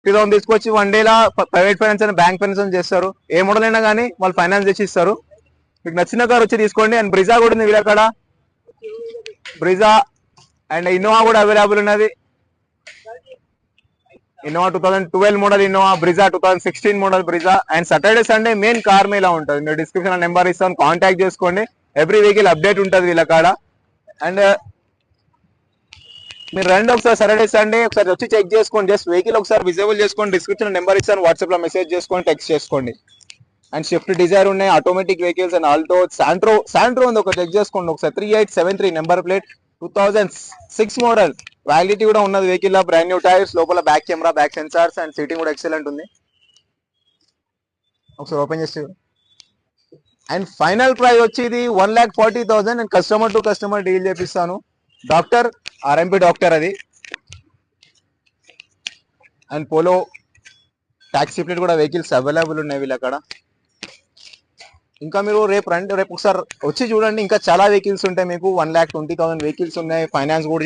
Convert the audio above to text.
50,000 తీసుకొచ్చి 1 డేలా private finance అని bank finance చేస్తారు. ఏ మోడల్ అయినా కానీ వాళ్ళు ఫైనాన్స్ చేసి ఇస్తారు. మీకు నచ్చిన కార్ వచ్చి తీసుకోండి. అండ్ బ్రిజా కూడా ఉంది వీళ్ళ కాడ. బ్రిజా అండ్ ఇన్నోవా కూడా అవైలబుల్ ఉన్నది. Innova 2012 model Innova, Brezza 2016 model Brezza. And Saturday Sunday main car Mela ఉంటుంది. మీరు డిస్క్రిప్షన్ నెంబర్ ఇస్తాను, కాంటాక్ట్ చేసుకోండి. ఎవ్రీ వెహికల్ అప్డేట్ ఉంటుంది వీళ్ళ కాడ. అండ్ మీరు రండి ఒకసారి సాటర్డే సండే ఒకసారి వచ్చి చెక్ చేసుకోండి. జస్ట్ వెహికల్ ఒకసారి విజిబుల్ చేసుకోండి. డిస్క్రిప్షన్ నెంబర్ ఇస్తాను, వాట్సాప్ లో మెసేజ్ చేసుకోండి, టెక్స్ట్ చేసుకోండి. అండ్ స్విఫ్ట్ డిజైర్ ఉన్నాయి, automatic vehicles and Alto, Santro ఉంది, ఒక చెక్ చేసుకోండి ఒకసారి. 3873 నెంబర్ ప్లేట్, 2006 మోడల్. వ్యాలిడిటీ కూడా ఉన్నది వెహికల్. బ్రాండ్ న్యూ టైర్స్, లోపల back camera, back sensors and seating కూడా ఎక్సలెంట్ ఉంది. ఒకసారి ఓపెన్ చేసి. అండ్ ఫైనల్ ప్రైస్ వచ్చి ఇది 1,40,000. నేను కస్టమర్ టు కస్టమర్ డీల్ చేపిస్తాను. డాక్టర్ ఆర్ఎంపీ డాక్టర్ అది. అండ్ పోలో టాక్సీ ప్లేట్ కూడా వెహికల్స్ అవైలబుల్ ఉన్నాయి వీళ్ళ అక్కడ. ఇంకా మీరు రేపు రండి, రేపు ఒకసారి వచ్చి చూడండి. ఇంకా చాలా వెహికల్స్ ఉంటాయి మీకు. 1,20,000 వెహికల్స్ ఉన్నాయి. ఫైనాన్స్ కూడా